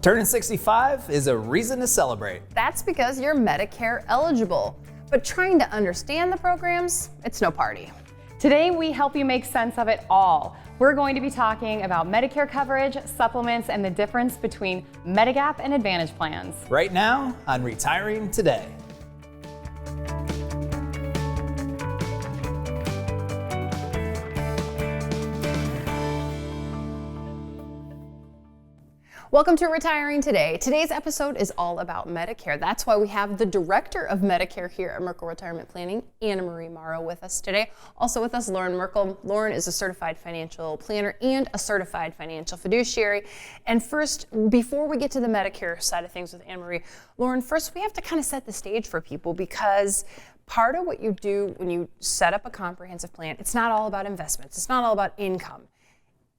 Turning 65 is a reason to celebrate. That's because you're Medicare eligible. But trying to understand the programs, it's no party. Today, we help you make sense of it all. We're going to be talking about Medicare coverage, supplements, and the difference between Medigap and Advantage plans. Right now on Retiring Today. Welcome to Retiring Today. Today's episode is all about Medicare. That's why we have the Director of Medicare here at Merkle Retirement Planning, AnnaMarie Morrow, with us today. Also with us, Loren Merkle. Loren is a certified financial planner and a certified financial fiduciary. And first, before we get to the Medicare side of things with AnnaMarie, Loren, first we have to kind of set the stage for people, because part of what you do when you set up a comprehensive plan, it's not all about investments. It's not all about income.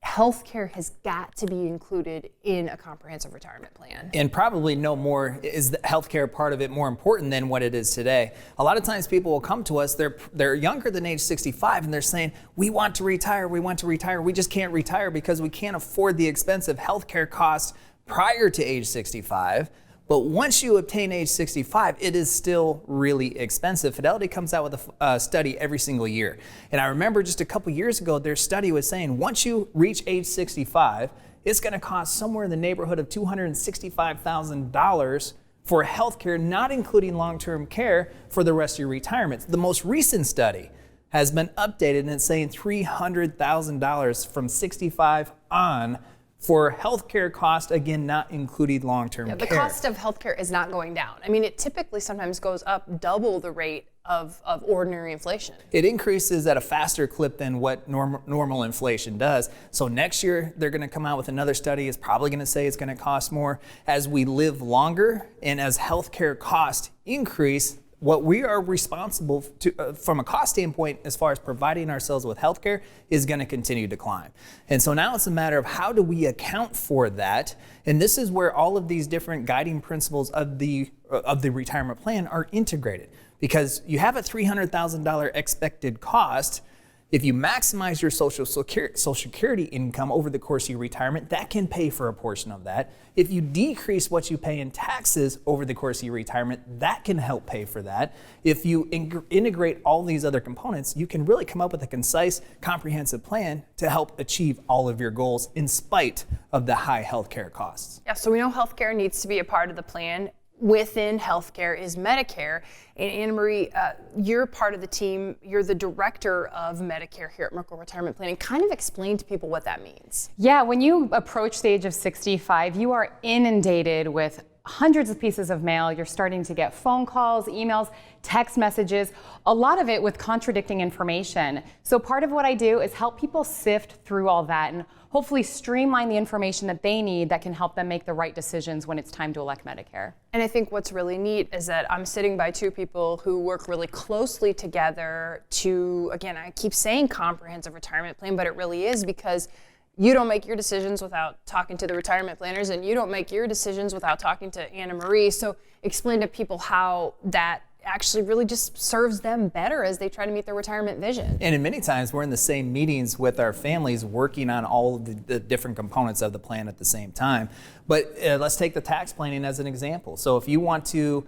Healthcare has got to be included in a comprehensive retirement plan. And probably no more is the healthcare part of it more important than what it is today. A lot of times people will come to us, they're younger than age 65, and they're saying, we want to retire, we just can't retire because we can't afford the expensive healthcare costs prior to age 65. But once you obtain age 65, it is still really expensive. Fidelity comes out with a study every single year. And I remember just a couple years ago, their study was saying once you reach age 65, it's going to cost somewhere in the neighborhood of $265,000 for healthcare, not including long-term care, for the rest of your retirement. The most recent study has been updated and it's saying $300,000 from 65 on for healthcare cost, again, not including long-term care. The cost of healthcare is not going down. I mean, it typically sometimes goes up double the rate of ordinary inflation. It increases at a faster clip than what normal inflation does. So next year, they're going to come out with another study. It's probably going to say it's going to cost more. As we live longer and as healthcare costs increase, what we are responsible to, from a cost standpoint, as far as providing ourselves with healthcare, is going to continue to climb. And so now it's a matter of how do we account for that? And this is where all of these different guiding principles of the retirement plan are integrated. Because you have a $300,000 expected cost. If you maximize your Social Security income over the course of your retirement, that can pay for a portion of that. If you decrease what you pay in taxes over the course of your retirement, that can help pay for that. If you integrate all these other components, you can really come up with a concise, comprehensive plan to help achieve all of your goals in spite of the high healthcare costs. Yeah, so we know healthcare needs to be a part of the plan. Within healthcare is Medicare. And AnnaMarie, you're part of the team. You're the director of Medicare here at Merkle Retirement Planning. Kind of explain to people what that means. Yeah, when you approach the age of 65, you are inundated with hundreds of pieces of mail. You're starting to get phone calls, emails, text messages, a lot of it with contradicting information. So part of what I do is help people sift through all that and hopefully streamline the information that they need that can help them make the right decisions when it's time to elect Medicare. And I think what's really neat is that I'm sitting by two people who work really closely together to, again, I keep saying comprehensive retirement plan, but it really is, because you don't make your decisions without talking to the retirement planners, and you don't make your decisions without talking to AnnaMarie. So explain to people how that actually really just serves them better as they try to meet their retirement vision. And in many times we're in the same meetings with our families working on all of the different components of the plan at the same time. But let's take the tax planning as an example. So if you want to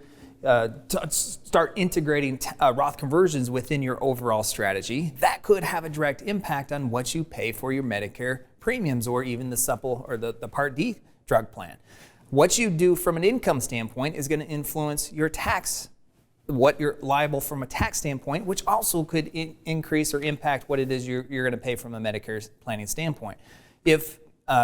start integrating Roth conversions within your overall strategy, that could have a direct impact on what you pay for your Medicare premiums or even the supple or the Part D drug plan. What you do from an income standpoint is going to influence your tax, what you're liable from a tax standpoint, which also could increase or impact what it is you're going to pay from a Medicare planning standpoint. If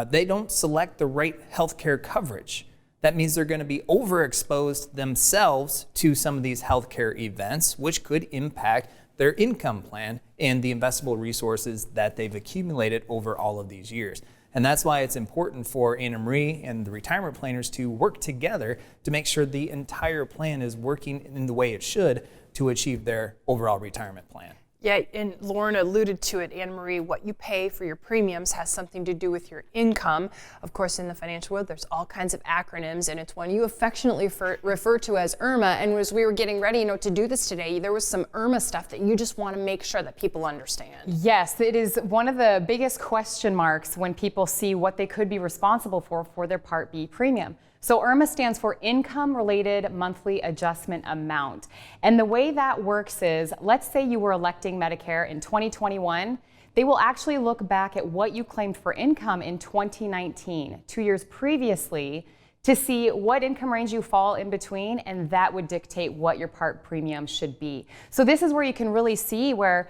they don't select the right healthcare coverage, that means they're going to be overexposed themselves to some of these healthcare events, which could impact their income plan and the investable resources that they've accumulated over all of these years. And that's why it's important for AnnaMarie and the retirement planners to work together to make sure the entire plan is working in the way it should to achieve their overall retirement plan. Yeah, and Loren alluded to it, AnnaMarie, what you pay for your premiums has something to do with your income. Of course, in the financial world, there's all kinds of acronyms, and it's one you affectionately refer to as IRMA. And as we were getting ready, to do this today, there was some IRMA stuff that you just want to make sure that people understand. Yes, it is one of the biggest question marks when people see what they could be responsible for their Part B premium. So IRMA stands for Income-Related Monthly Adjustment Amount. And the way that works is, let's say you were electing Medicare in 2021, they will actually look back at what you claimed for income in 2019, 2 years previously, to see what income range you fall in between, and that would dictate what your part premium should be. So this is where you can really see where,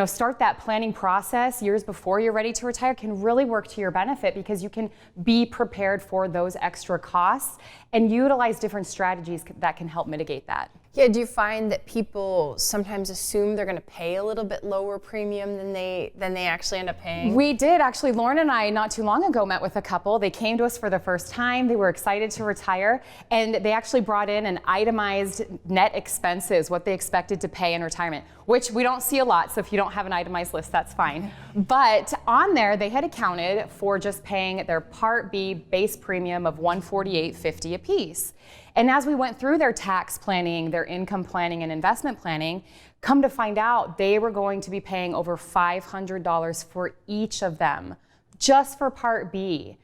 start that planning process years before you're ready to retire can really work to your benefit, because you can be prepared for those extra costs and utilize different strategies that can help mitigate that. Yeah, do you find that people sometimes assume they're going to pay a little bit lower premium than they actually end up paying? We did actually. Loren and I not too long ago met with a couple. They came to us for the first time. They were excited to retire, and they actually brought in an itemized net expenses, what they expected to pay in retirement, which we don't see a lot. So if you don't have an itemized list, that's fine. But on there, they had accounted for just paying their Part B base premium of $148.50 a piece. And as we went through their tax planning, their income planning, and investment planning, come to find out they were going to be paying over $500 for each of them, just for Part B,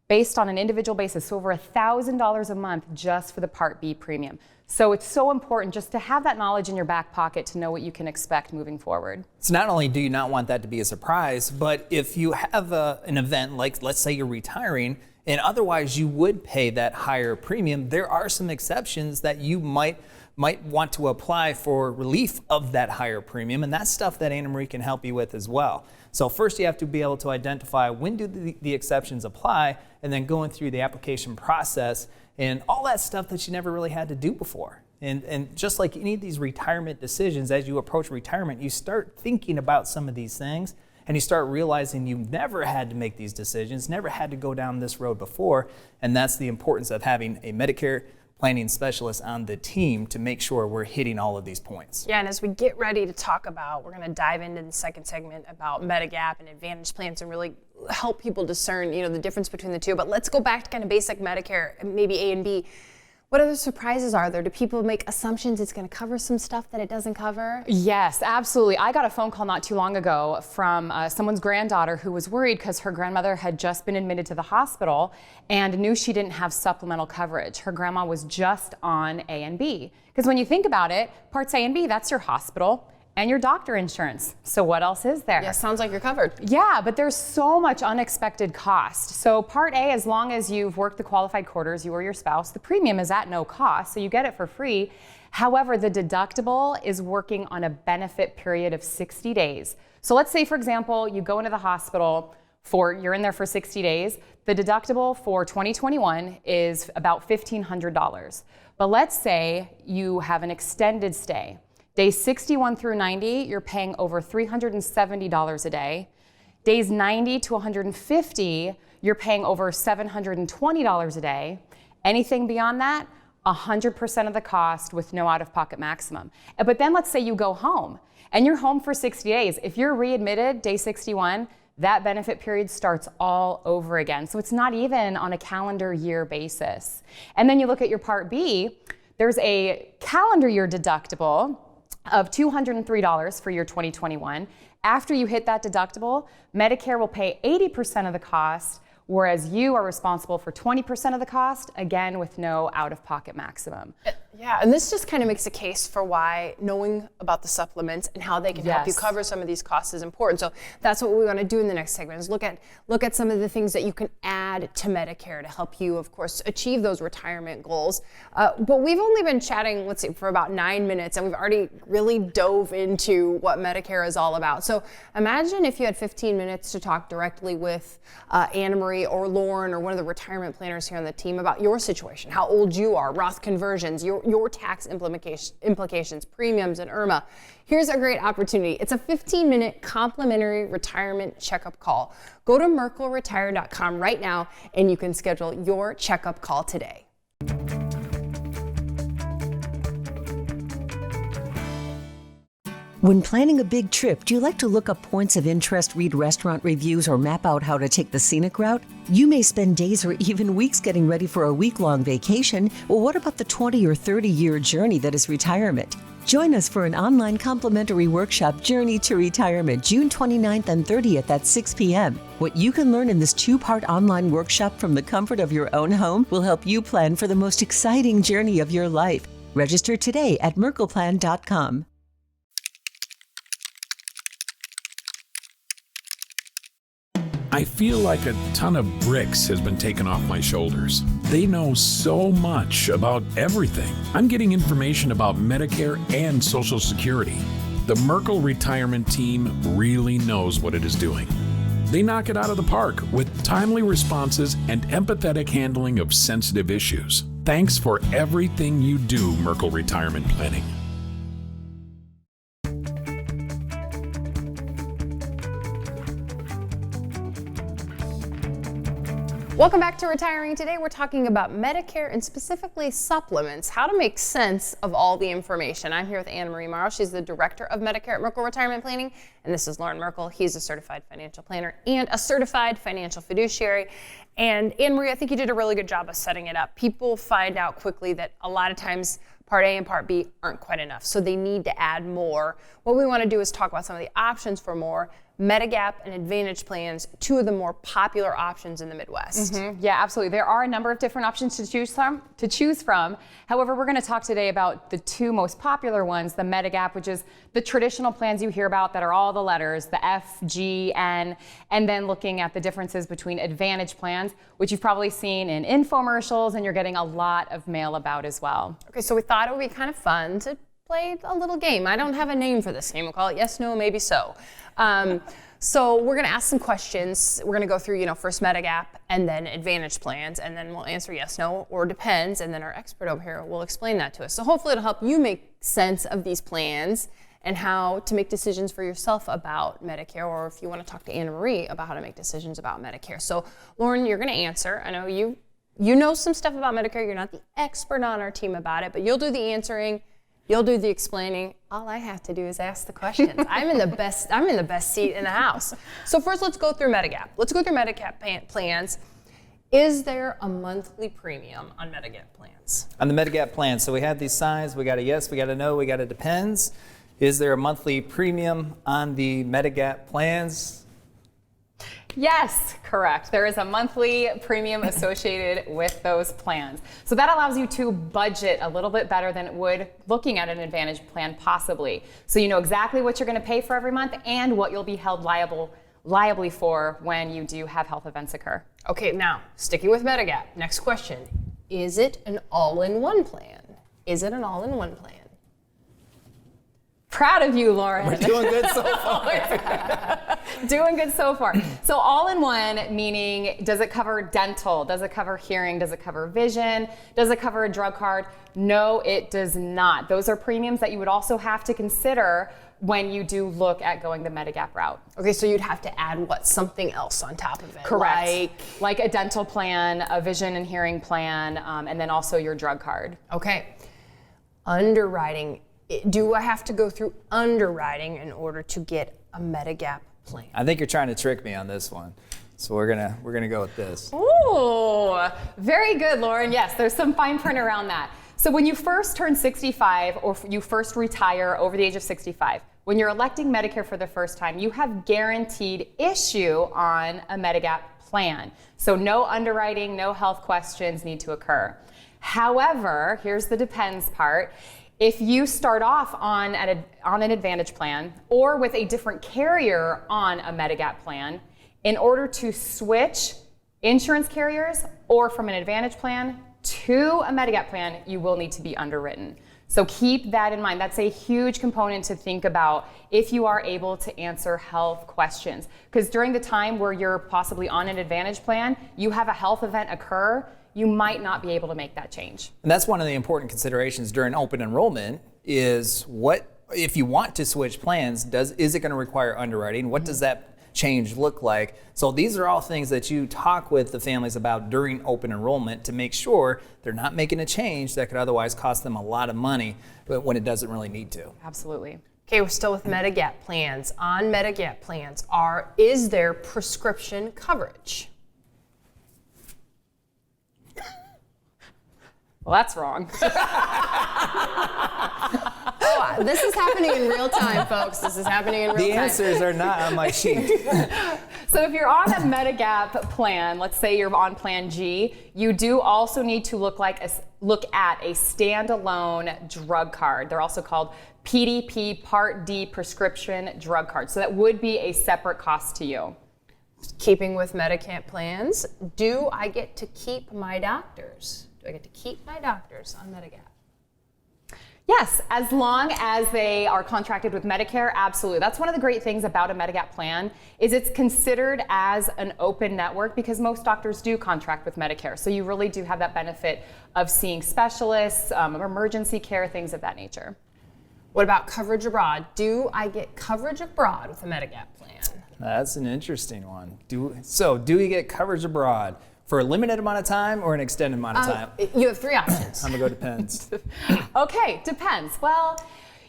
based on an individual basis. So over $1,000 a month just for the Part B premium. So it's so important just to have that knowledge in your back pocket to know what you can expect moving forward. So not only do you not want that to be a surprise, but if you have an event like, let's say you're retiring, and otherwise you would pay that higher premium, there are some exceptions that you might want to apply for relief of that higher premium, and that's stuff that AnnaMarie can help you with as well. So first you have to be able to identify when do the exceptions apply, and then going through the application process and all that stuff that you never really had to do before. And just like any of these retirement decisions, as you approach retirement, you start thinking about some of these things, and you start realizing you've never had to make these decisions, never had to go down this road before, and that's the importance of having a Medicare planning specialist on the team to make sure we're hitting all of these points. Yeah, and as we get ready to talk about, we're going to dive into the second segment about Medigap and Advantage Plans and really help people discern, the difference between the two. But let's go back to kind of basic Medicare, maybe A and B. What other surprises are there? Do people make assumptions it's going to cover some stuff that it doesn't cover? Yes, absolutely. I got a phone call not too long ago from someone's granddaughter who was worried because her grandmother had just been admitted to the hospital and knew she didn't have supplemental coverage. Her grandma was just on A and B. Because when you think about it, Parts A and B, that's your hospital and your doctor insurance. So what else is there? Yeah, sounds like you're covered. Yeah, but there's so much unexpected cost. So Part A, as long as you've worked the qualified quarters, you or your spouse, the premium is at no cost, so you get it for free. However, the deductible is working on a benefit period of 60 days. So let's say, for example, you go into the hospital you're in there for 60 days. The deductible for 2021 is about $1,500. But let's say you have an extended stay. Days 61 through 90, you're paying over $370 a day. Days 90 to 150, you're paying over $720 a day. Anything beyond that, 100% of the cost with no out-of-pocket maximum. But then let's say you go home, and you're home for 60 days. If you're readmitted day 61, that benefit period starts all over again. So it's not even on a calendar year basis. And then you look at your Part B, there's a calendar year deductible of $203 for your 2021. After you hit that deductible, Medicare will pay 80% of the cost, whereas you are responsible for 20% of the cost, again with no out-of-pocket maximum. Yeah, and this just kind of makes a case for why knowing about the supplements and how they can help you cover some of these costs is important. So that's what we want to do in the next segment, is look at some of the things that you can add to Medicare to help you, of course, achieve those retirement goals. But we've only been chatting, let's see, for about 9 minutes, and we've already really dove into what Medicare is all about. So imagine if you had 15 minutes to talk directly with AnnaMarie or Loren or one of the retirement planners here on the team about your situation, how old you are, Roth conversions, your tax implications, premiums, and IRMA. Here's a great opportunity. It's a 15-minute complimentary retirement checkup call. Go to merkleretire.com right now and you can schedule your checkup call today. When planning a big trip, do you like to look up points of interest, read restaurant reviews, or map out how to take the scenic route? You may spend days or even weeks getting ready for a week-long vacation. Well, what about the 20 or 30-year journey that is retirement? Join us for an online complimentary workshop, Journey to Retirement, June 29th and 30th at 6 p.m. What you can learn in this 2-part online workshop from the comfort of your own home will help you plan for the most exciting journey of your life. Register today at merkleplan.com. I feel like a ton of bricks has been taken off my shoulders. They know so much about everything. I'm getting information about Medicare and Social Security. The Merkle retirement team really knows what it is doing. They knock it out of the park with timely responses and empathetic handling of sensitive issues. Thanks for everything you do, Merkle Retirement Planning. Welcome back to Retiring Today. We're talking about Medicare and specifically supplements, how to make sense of all the information. I'm here with AnnaMarie Morrow. She's the Director of Medicare at Merkle Retirement Planning. And this is Loren Merkle. He's a certified financial planner and a certified financial fiduciary. And AnnaMarie, I think you did a really good job of setting it up. People find out quickly that a lot of times Part A and Part B aren't quite enough, so they need to add more. What we want to do is talk about some of the options for more. Medigap and Advantage Plans, 2 of the more popular options in the Midwest. Yeah, absolutely. There are a number of different options to choose from. However, we're going to talk today about the 2 most popular ones, the Medigap, which is the traditional plans you hear about that are all the letters, the F, G, N, and then looking at the differences between Advantage plans, which you've probably seen in infomercials and you're getting a lot of mail about as well. Okay, so we thought it would be kind of fun to play a little game. I don't have a name for this game. We'll call it yes, no, maybe so. So we're going to ask some questions. We're going to go through, first Medigap and then Advantage plans, and then we'll answer yes, no, or depends, and then our expert over here will explain that to us. So hopefully it'll help you make sense of these plans and how to make decisions for yourself about Medicare, or if you want to talk to AnnaMarie about how to make decisions about Medicare. So Loren, you're going to answer. I know you know some stuff about Medicare. You're not the expert on our team about it, but you'll do the answering. You'll do the explaining. All I have to do is ask the questions. I'm in the best seat in the house. So first, let's go through Medigap. Let's go through Medigap plans. Is there a monthly premium on Medigap plans? On the Medigap plan, so we have these signs. We got a yes, we got a no, we got a depends. Is there a monthly premium on the Medigap plans? Yes, correct. There is a monthly premium associated with those plans. So that allows you to budget a little bit better than it would looking at an Advantage plan possibly. So you know exactly what you're going to pay for every month and what you'll be held liably for when you do have health events occur. Okay, now sticking with Medigap, next question. Is it an all-in-one plan? Is it an all-in-one plan? Proud of you, Loren. We're doing good so far. Doing good so far. So all-in-one, meaning does it cover dental? Does it cover hearing? Does it cover vision? Does it cover a drug card? No, it does not. Those are premiums that you would also have to consider when you do look at going the Medigap route. Okay, so you'd have to add something else on top of it. Correct. Like a dental plan, a vision and hearing plan, and then also your drug card. Okay. Underwriting. Do I have to go through underwriting in order to get a Medigap plan? I think you're trying to trick me on this one. So we're gonna go with this. Ooh, very good, Loren. Yes, there's some fine print around that. So when you first turn 65 or you first retire over the age of 65, when you're electing Medicare for the first time, you have guaranteed issue on a Medigap plan. So no underwriting, no health questions need to occur. However, here's the depends part. If you start off on an Advantage plan or with a different carrier on a Medigap plan, in order to switch insurance carriers or from an Advantage plan to a Medigap plan, you will need to be underwritten. So keep that in mind. That's a huge component to think about if you are able to answer health questions. Because during the time where you're possibly on an Advantage plan, you have a health event occur, you might not be able to make that change. And that's one of the important considerations during open enrollment is what, if you want to switch plans, is it going to require underwriting? What does that change look like? So these are all things that you talk with the families about during open enrollment to make sure they're not making a change that could otherwise cost them a lot of money when it doesn't really need to. Absolutely. Okay, we're still with Medigap plans. On Medigap plans, is there prescription coverage? Well, that's wrong. Oh, this is happening in real time, folks. This is happening in real time. The answers are not on my sheet. So if you're on a Medigap plan, let's say you're on Plan G, you do also need to look at a standalone drug card. They're also called PDP Part D prescription drug cards. So that would be a separate cost to you. Keeping with Medigap plans, do I get to keep my doctors? Do I get to keep my doctors on Medigap? Yes, as long as they are contracted with Medicare, absolutely. That's one of the great things about a Medigap plan is it's considered as an open network because most doctors do contract with Medicare. So you really do have that benefit of seeing specialists, emergency care, things of that nature. What about coverage abroad? Do I get coverage abroad with a Medigap plan? That's an interesting one. Do we get coverage abroad for a limited amount of time or an extended amount of time? You have 3 options. I'm gonna go depends. Okay, depends. Well,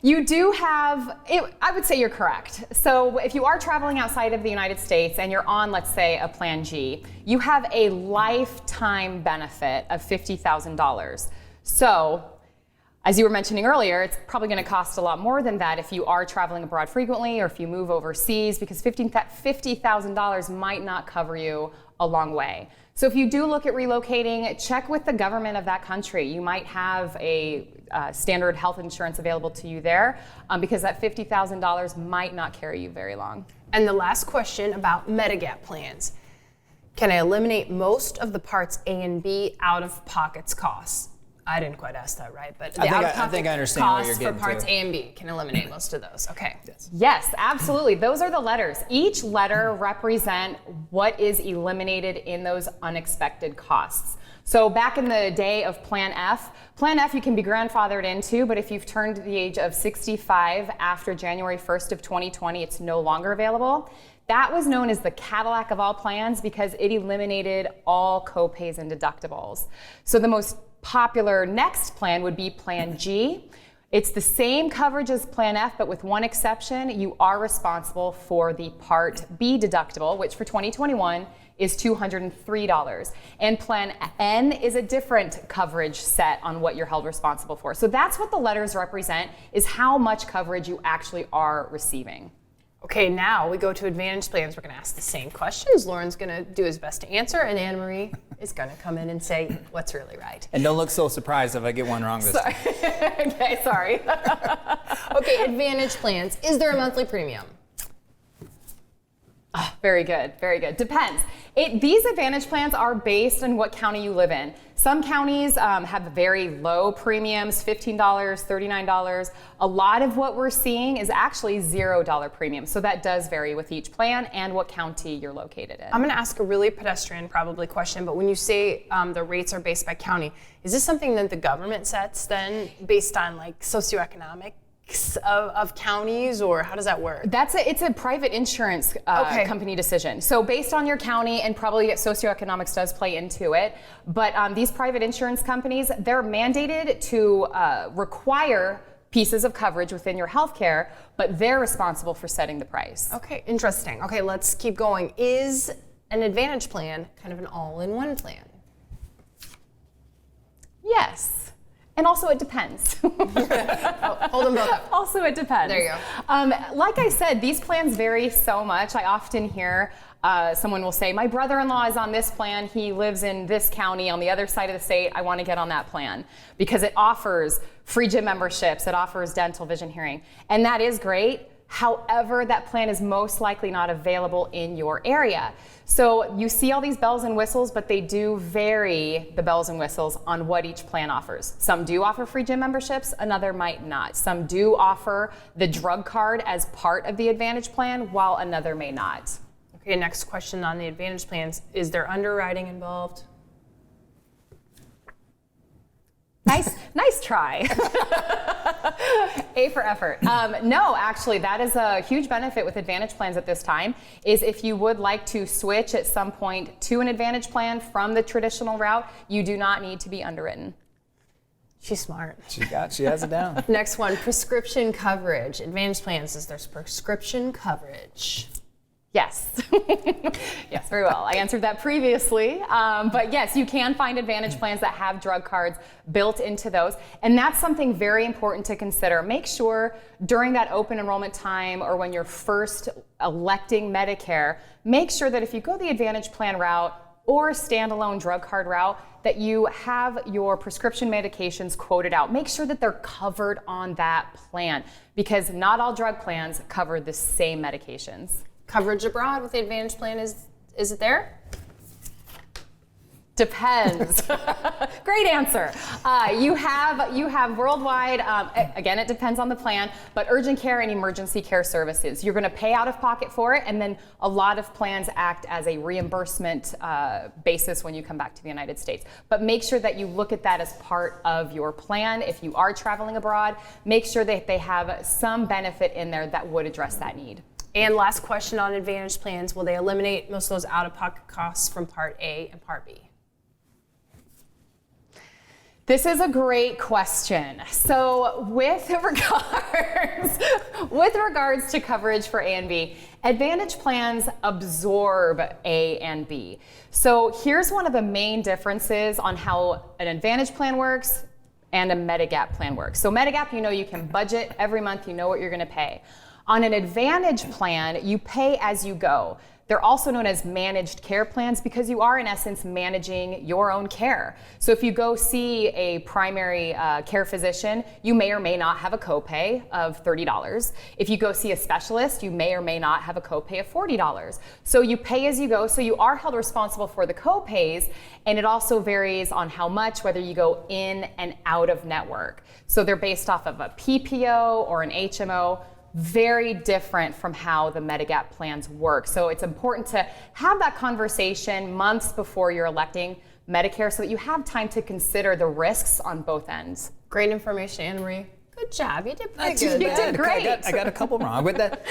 you do have, I would say you're correct. So if you are traveling outside of the United States and you're on, let's say, a Plan G, you have a lifetime benefit of $50,000. So, as you were mentioning earlier, it's probably going to cost a lot more than that if you are traveling abroad frequently or if you move overseas because $50,000 might not cover you a long way. So if you do look at relocating, check with the government of that country. You might have a standard health insurance available to you there because that $50,000 might not carry you very long. And the last question about Medigap plans. Can I eliminate most of the parts A and B out-of-pocket costs? I didn't quite ask that right, but I think I understand what you're costs getting for parts to. A and B can eliminate most of those. Okay. Yes, absolutely. Those are the letters. Each letter represent what is eliminated in those unexpected costs. So back in the day of Plan F you can be grandfathered into, but if you've turned the age of 65 after January 1st of 2020, it's no longer available. That was known as the Cadillac of all plans because it eliminated all copays and deductibles. So the most popular next plan would be Plan G. It's the same coverage as Plan F, but with one exception. You are responsible for the Part B deductible, which for 2021 is $203. And Plan N is a different coverage set on what you're held responsible for. So that's what the letters represent, is how much coverage you actually are receiving. Okay, now we go to Advantage plans. We're going to ask the same questions. Lauren's going to do his best to answer, and AnnaMarie is going to come in and say what's really right. And don't look so surprised if I get one wrong this time. Okay, sorry. Okay, Advantage plans. Is there a monthly premium? Oh, very good, very good. Depends. These Advantage plans are based on what county you live in. Some counties have very low premiums, $15, $39. A lot of what we're seeing is actually $0 premium. So that does vary with each plan and what county you're located in. I'm going to ask a really pedestrian probably question, but when you say the rates are based by county, is this something that the government sets then based on like socioeconomic of counties, or how does that work? It's a private insurance company decision. So based on your county, and probably socioeconomics does play into it, but these private insurance companies, they're mandated to require pieces of coverage within your healthcare, but they're responsible for setting the price. Okay, interesting. Okay, let's keep going. Is an Advantage plan kind of an all-in-one plan? Yes. And also it depends. Hold them both up. Also it depends. There you go. Like I said, these plans vary so much. I often hear someone will say, my brother-in-law is on this plan. He lives in this county on the other side of the state. I want to get on that plan because it offers free gym memberships. It offers dental, vision, hearing. And that is great. However, that plan is most likely not available in your area. So you see all these bells and whistles, but they do vary, the bells and whistles, on what each plan offers. Some do offer free gym memberships, another might not. Some do offer the drug card as part of the Advantage plan, while another may not. Okay, next question on the Advantage plans. Is there underwriting involved? Nice try. A for effort. No, actually, that is a huge benefit with Advantage plans at this time, is if you would like to switch at some point to an Advantage plan from the traditional route, you do not need to be underwritten. She's smart. She has it down. Next one, prescription coverage. Advantage plans is there's prescription coverage. Yes. Yes, very well. I answered that previously. But yes, you can find Advantage plans that have drug cards built into those. And that's something very important to consider. Make sure during that open enrollment time or when you're first electing Medicare, make sure that if you go the Advantage plan route or standalone drug card route, that you have your prescription medications quoted out. Make sure that they're covered on that plan because not all drug plans cover the same medications. Coverage abroad with the Advantage plan, is it there? Depends. Great answer. You have worldwide, again, it depends on the plan, but urgent care and emergency care services. You're gonna pay out of pocket for it, and then a lot of plans act as a reimbursement basis when you come back to the United States. But make sure that you look at that as part of your plan. If you are traveling abroad, make sure that they have some benefit in there that would address that need. And last question on Advantage plans, will they eliminate most of those out-of-pocket costs from Part A and Part B? This is a great question. So with regards to coverage for A and B, Advantage plans absorb A and B. So here's one of the main differences on how an Advantage plan works and a Medigap plan works. So Medigap, you can budget every month, you know what you're gonna pay. On an Advantage plan, you pay as you go. They're also known as managed care plans because you are in essence managing your own care. So if you go see a primary care physician, you may or may not have a copay of $30. If you go see a specialist, you may or may not have a copay of $40. So you pay as you go, so you are held responsible for the copays, and it also varies on how much, whether you go in and out of network. So they're based off of a PPO or an HMO. Very different from how the Medigap plans work. So it's important to have that conversation months before you're electing Medicare so that you have time to consider the risks on both ends. Great information, AnnaMarie. Good job. You did pretty good. You did great. I got a couple wrong. But that,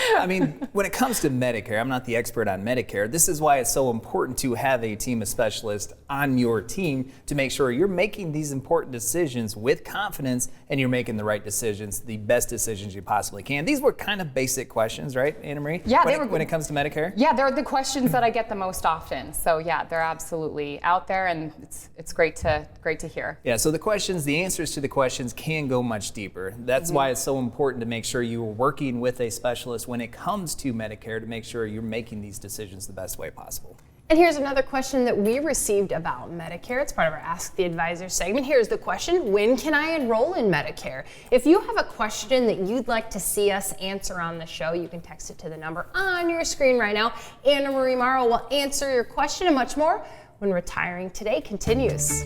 when it comes to Medicare, I'm not the expert on Medicare. This is why it's so important to have a team of specialists on your team to make sure you're making these important decisions with confidence and you're making the right decisions, the best decisions you possibly can. These were kind of basic questions, right, AnnaMarie? Yeah, when it comes to Medicare? Yeah, they're the questions that I get the most often. So yeah, they're absolutely out there, and it's great to hear. Yeah, so the answers to the questions can go much deeper. That's why it's so important to make sure you're working with a specialist when it comes to Medicare to make sure you're making these decisions the best way possible. And here's another question that we received about Medicare. It's part of our Ask the Advisor segment. Here's the question: when can I enroll in Medicare? If you have a question that you'd like to see us answer on the show, you can text it to the number on your screen right now. AnnaMarie Morrow will answer your question and much more when Retiring Today continues.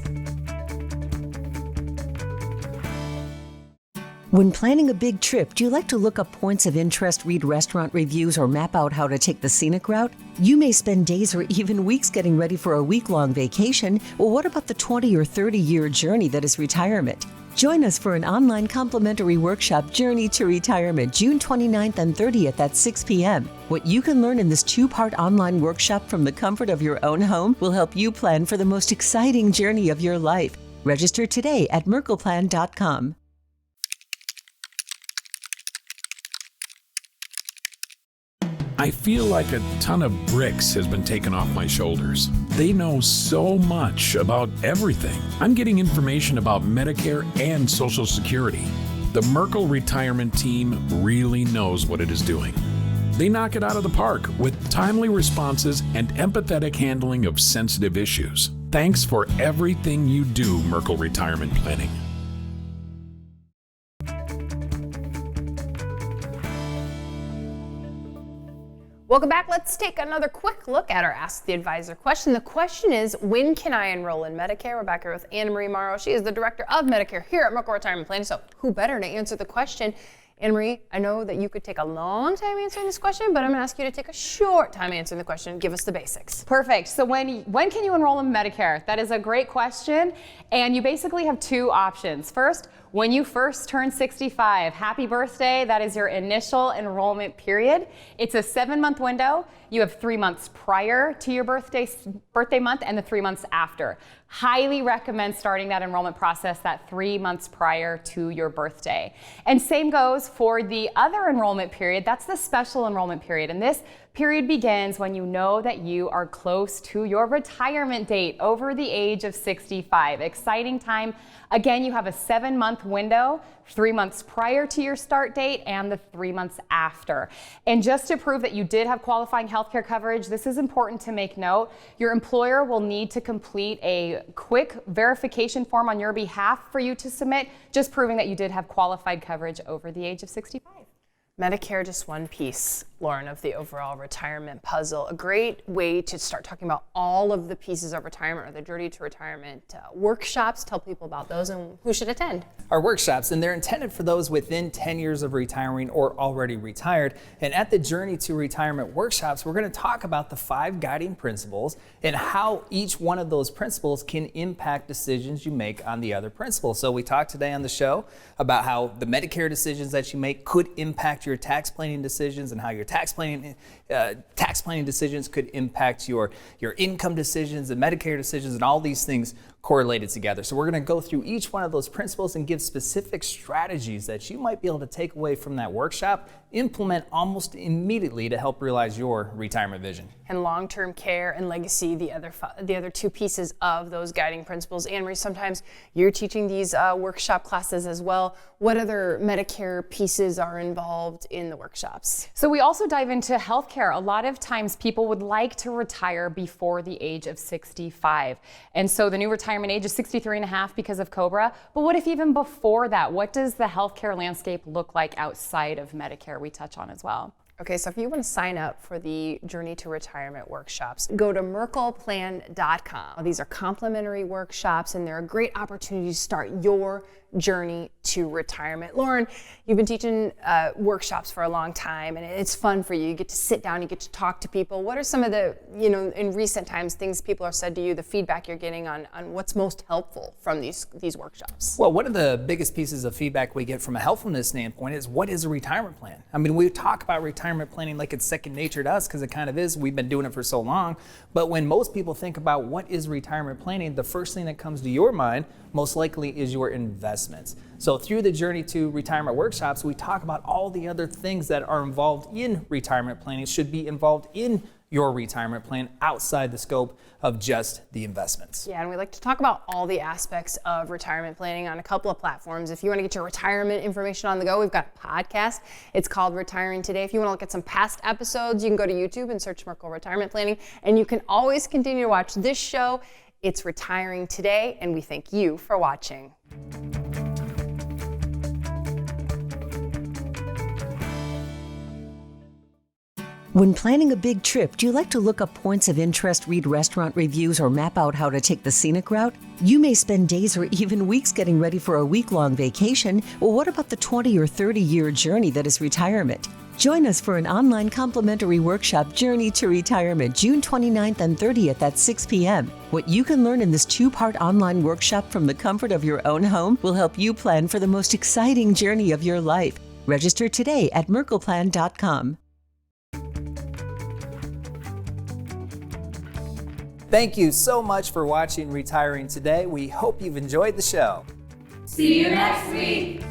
When planning a big trip, do you like to look up points of interest, read restaurant reviews, or map out how to take the scenic route? You may spend days or even weeks getting ready for a week-long vacation. Well, what about the 20 or 30-year journey that is retirement? Join us for an online complimentary workshop, Journey to Retirement, June 29th and 30th at 6 p.m. What you can learn in this two-part online workshop from the comfort of your own home will help you plan for the most exciting journey of your life. Register today at merkleplan.com. I feel like a ton of bricks has been taken off my shoulders. They know so much about everything. I'm getting information about Medicare and Social Security. The Merkle retirement team really knows what it is doing. They knock it out of the park with timely responses and empathetic handling of sensitive issues. Thanks for everything you do, Merkle Retirement Planning. Welcome back. Let's take another quick look at our Ask the Advisor question. The question is, when can I enroll in Medicare? We're back here with AnnaMarie Morrow. She is the Director of Medicare here at Merkle Retirement Planning. So who better to answer the question? AnnaMarie, I know that you could take a long time answering this question, but I'm gonna ask you to take a short time answering the question. Give us the basics. Perfect. So when can you enroll in Medicare? That is a great question. And you basically have two options. First, When you first turn 65, happy birthday. That is your initial enrollment period. It's a 7-month window. You have 3 months prior to your birthday month and the 3 months after. Highly recommend starting that enrollment process that 3 months prior to your birthday. And same goes for the other enrollment period. That's the special enrollment period. And this period begins when you know that you are close to your retirement date over the age of 65. Exciting time. Again, you have a 7-month window, 3 months prior to your start date and the 3 months after. And just to prove that you did have qualifying healthcare coverage, this is important to make note. Your employer will need to complete a quick verification form on your behalf for you to submit, just proving that you did have qualified coverage over the age of 65. Medicare, just one piece, Loren, of the overall retirement puzzle. A great way to start talking about all of the pieces of retirement or the Journey to Retirement workshops. Tell people about those and who should attend. Our workshops, and they're intended for those within 10 years of retiring or already retired. And at the Journey to Retirement workshops, we're going to talk about the 5 guiding principles and how each one of those principles can impact decisions you make on the other principles. So we talked today on the show about how the Medicare decisions that you make could impact your tax planning decisions and how your tax planning decisions could impact your income decisions and Medicare decisions and all these things correlated together. So we're going to go through each one of those principles and give specific strategies that you might be able to take away from that workshop, implement almost immediately to help realize your retirement vision. And long-term care and legacy, the other 2 pieces of those guiding principles. AnnaMarie, sometimes you're teaching these workshop classes as well. What other Medicare pieces are involved in the workshops? So we also dive into healthcare. A lot of times people would like to retire before the age of 65. And so the new retirement age is 63 and a half because of COBRA. But what if even before that? What does the healthcare landscape look like outside of Medicare? We touch on as well. Okay, so if you want to sign up for the Journey to Retirement workshops, go to merkleplan.com. These are complimentary workshops and they're a great opportunity to start your journey to retirement. Loren, you've been teaching workshops for a long time and it's fun for you. You get to sit down, you get to talk to people. What are some of the, in recent times, things people have said to you, the feedback you're getting on what's most helpful from these workshops? Well, one of the biggest pieces of feedback we get from a helpfulness standpoint is, what is a retirement plan? I mean, we talk about retirement planning like it's second nature to us because it kind of is. We've been doing it for so long. But when most people think about what is retirement planning, the first thing that comes to your mind most likely is your investments. So through the Journey to Retirement workshops, we talk about all the other things that are involved in retirement planning, should be involved in your retirement plan outside the scope of just the investments. Yeah, and we like to talk about all the aspects of retirement planning on a couple of platforms. If you want to get your retirement information on the go, we've got a podcast. It's called Retiring Today. If you want to look at some past episodes, you can go to YouTube and search Merkle Retirement Planning. And you can always continue to watch this show. It's Retiring Today, and we thank you for watching. When planning a big trip, do you like to look up points of interest, read restaurant reviews, or map out how to take the scenic route? You may spend days or even weeks getting ready for a week-long vacation. Well, what about the 20 or 30-year journey that is retirement? Join us for an online complimentary workshop, Journey to Retirement, June 29th and 30th at 6 p.m. What you can learn in this 2-part online workshop from the comfort of your own home will help you plan for the most exciting journey of your life. Register today at merkleplan.com. Thank you so much for watching Retiring Today. We hope you've enjoyed the show. See you next week.